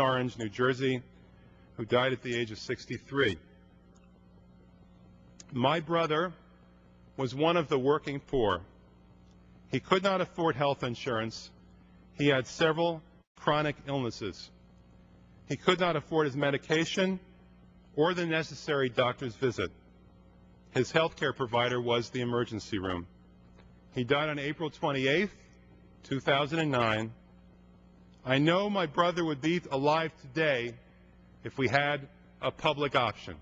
Orange, New Jersey, who died at the age of 63. My brother was one of the working poor. He could not afford health insurance. He had several chronic illnesses. He could not afford his medication or the necessary doctor's visit. His health care provider was the emergency room. He died on April 28, 2009. I know my brother would be alive today if we had a public option.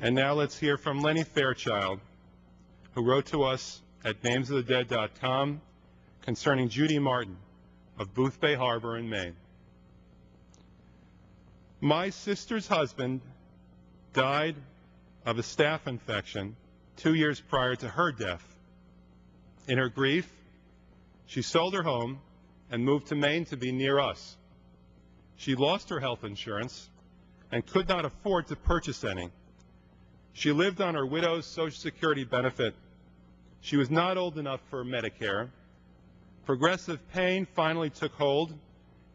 And now let's hear from Lenny Fairchild, who wrote to us at namesofthedead.com concerning Judy Martin of Booth Bay Harbor in Maine. My sister's husband died of a staph infection 2 years prior to her death. In her grief, she sold her home and moved to Maine to be near us. She lost her health insurance and could not afford to purchase any. She lived on her widow's Social Security benefit. She was not old enough for Medicare. Progressive pain finally took hold,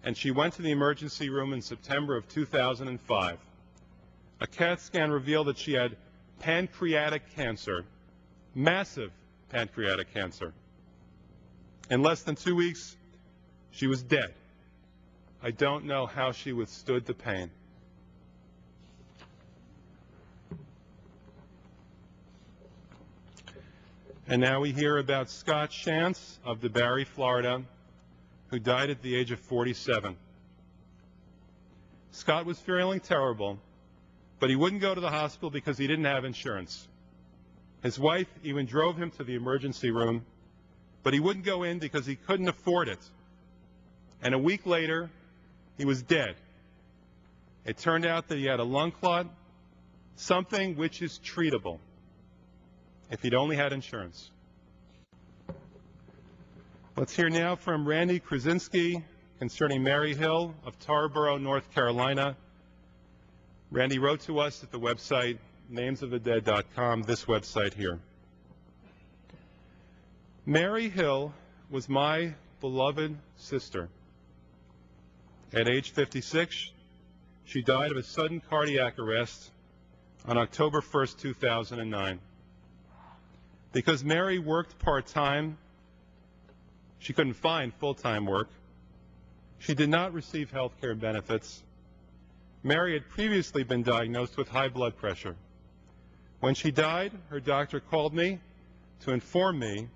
and she went to the emergency room in September of 2005. A CAT scan revealed that she had pancreatic cancer, massive pancreatic cancer. In less than 2 weeks, she was dead. I don't know how she withstood the pain. And now we hear about Scott Shantz of DeBarry, Florida, who died at the age of 47. Scott was feeling terrible, but he wouldn't go to the hospital because he didn't have insurance. His wife even drove him to the emergency room, but he wouldn't go in because he couldn't afford it. And a week later, he was dead. It turned out that he had a lung clot, something which is treatable if he'd only had insurance. Let's hear now from Randy Krasinski concerning Mary Hill of Tarboro, North Carolina. Randy wrote to us at the website namesofthedead.com, this website here. Mary Hill was my beloved sister. At age 56, she died of a sudden cardiac arrest on October 1st, 2009. Because Mary worked part-time, she couldn't find full-time work. She did not receive health care benefits. Mary had previously been diagnosed with high blood pressure. When she died, her doctor called me to inform me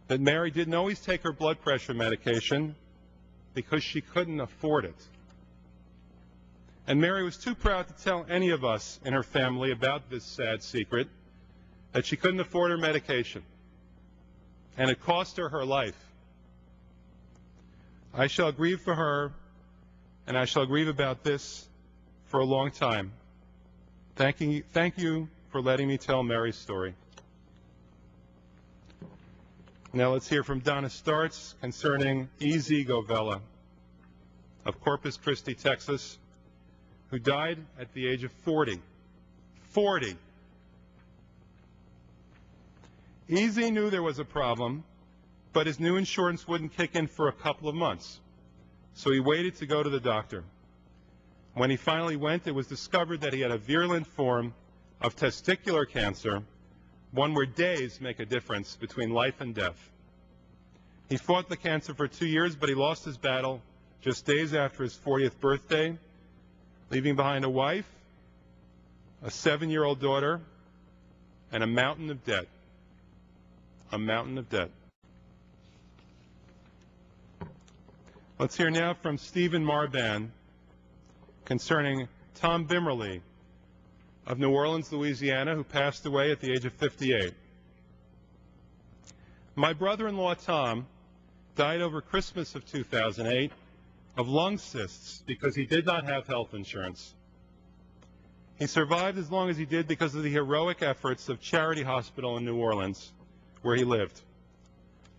that Mary didn't always take her blood pressure medication because she couldn't afford it. And Mary was too proud to tell any of us in her family about this sad secret, that she couldn't afford her medication, and it cost her her life. I shall grieve for her, and I shall grieve about this for a long time. Thank you for letting me tell Mary's story. Now let's hear from Donna Starts concerning E.Z. Govella of Corpus Christi, Texas, who died at the age of 40. 40! E.Z. knew there was a problem, but his new insurance wouldn't kick in for a couple of months, so he waited to go to the doctor. When he finally went, it was discovered that he had a virulent form of testicular cancer, one where days make a difference between life and death. He fought the cancer for 2 years, but he lost his battle just days after his 40th birthday, leaving behind a wife, a 7-year-old daughter, and a mountain of debt. A mountain of debt. Let's hear now from Stephen Marban concerning Tom Bimmerly of New Orleans, Louisiana, who passed away at the age of 58. My brother-in-law, Tom, died over Christmas of 2008 of lung cysts because he did not have health insurance. He survived as long as he did because of the heroic efforts of Charity Hospital in New Orleans, where he lived.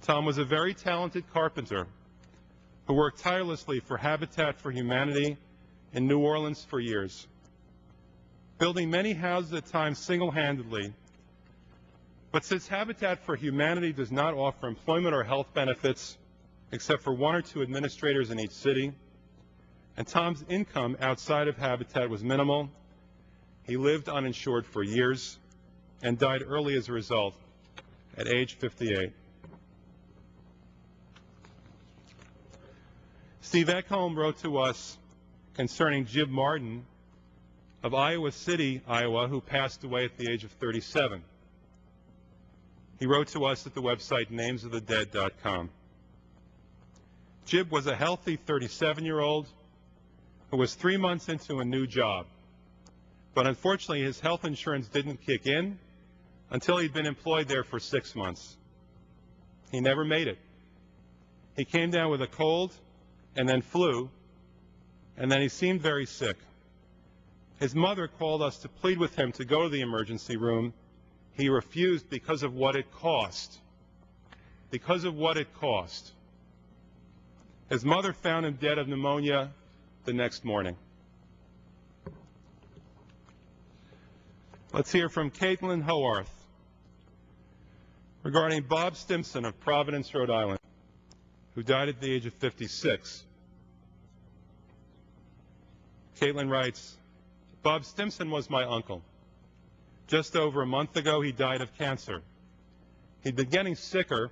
Tom was a very talented carpenter who worked tirelessly for Habitat for Humanity in New Orleans for years, building many houses at times single-handedly. But since Habitat for Humanity does not offer employment or health benefits except for one or two administrators in each city, and Tom's income outside of Habitat was minimal, he lived uninsured for years and died early as a result at age 58. Steve Ekholm wrote to us concerning Jib Martin of Iowa City, Iowa, who passed away at the age of 37. He wrote to us at the website namesofthedead.com. Jib was a healthy 37-year-old who was 3 months into a new job. But unfortunately, his health insurance didn't kick in until he'd been employed there for 6 months. He never made it. He came down with a cold and then flu, and then he seemed very sick. His mother called us to plead with him to go to the emergency room. He refused because of what it cost. Because of what it cost. His mother found him dead of pneumonia the next morning. Let's hear from Caitlin Howarth regarding Bob Stimson of Providence, Rhode Island, who died at the age of 56. Caitlin writes, Bob Stimson was my uncle. Just over a month ago, he died of cancer. He'd been getting sicker,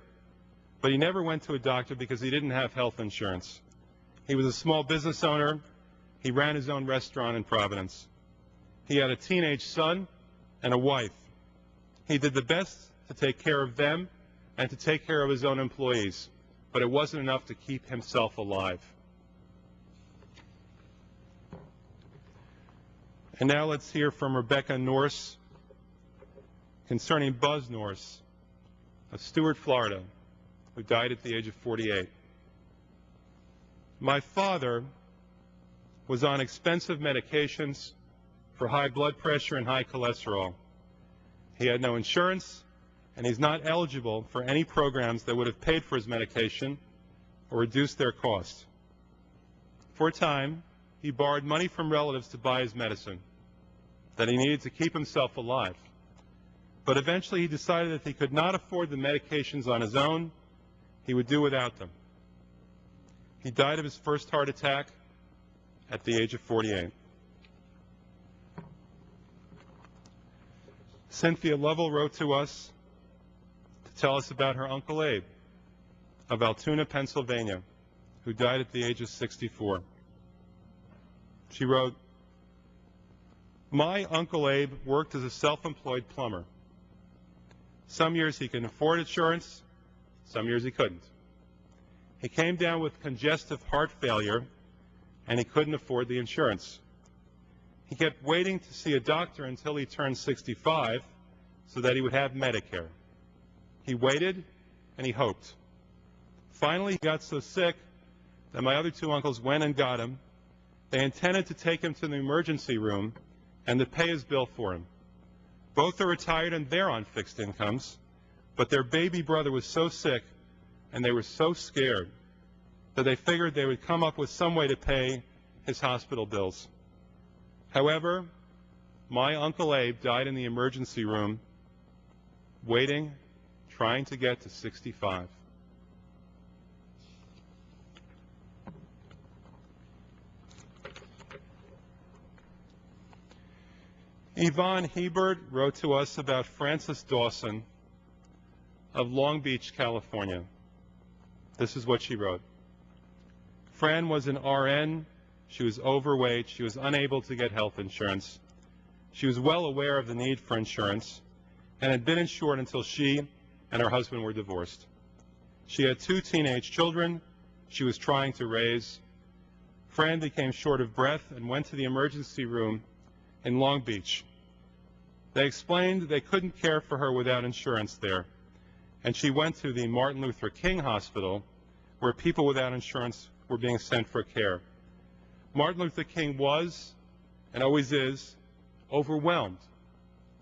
but he never went to a doctor because he didn't have health insurance. He was a small business owner. He ran his own restaurant in Providence. He had a teenage son and a wife. He did the best to take care of them and to take care of his own employees, but it wasn't enough to keep himself alive. And now let's hear from Rebecca Norse concerning Buzz Norse of Stuart, Florida, who died at the age of 48. My father was on expensive medications for high blood pressure and high cholesterol. He had no insurance, and he's not eligible for any programs that would have paid for his medication or reduced their cost. For a time, he borrowed money from relatives to buy his medicine that he needed to keep himself alive. But eventually he decided that if he could not afford the medications on his own, he would do without them. He died of his first heart attack at the age of 48. Cynthia Lovell wrote to us to tell us about her Uncle Abe of Altoona, Pennsylvania, who died at the age of 64. She wrote, my Uncle Abe worked as a self-employed plumber. Some years he could afford insurance, some years he couldn't. He came down with congestive heart failure, and he couldn't afford the insurance. He kept waiting to see a doctor until he turned 65 so that he would have Medicare. He waited, and he hoped. Finally, he got so sick that my other two uncles went and got him. They intended to take him to the emergency room and to pay his bill for him. Both are retired and they're on fixed incomes, but their baby brother was so sick and they were so scared that they figured they would come up with some way to pay his hospital bills. However, my Uncle Abe died in the emergency room, waiting, trying to get to 65. Yvonne Hebert wrote to us about Frances Dawson of Long Beach, California. This is what she wrote. Fran was an RN. She was overweight. She was unable to get health insurance. She was well aware of the need for insurance and had been insured until she and her husband were divorced. She had 2 teenage children she was trying to raise. Fran became short of breath and went to the emergency room in Long Beach. They explained they couldn't care for her without insurance there, and she went to the Martin Luther King Hospital, where people without insurance were being sent for care. Martin Luther King was, and always is, overwhelmed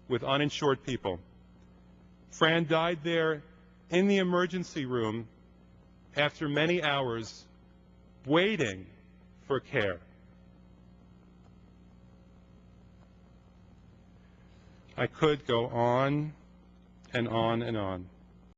with uninsured people. Fran died there in the emergency room after many hours waiting for care. I could go on and on and on.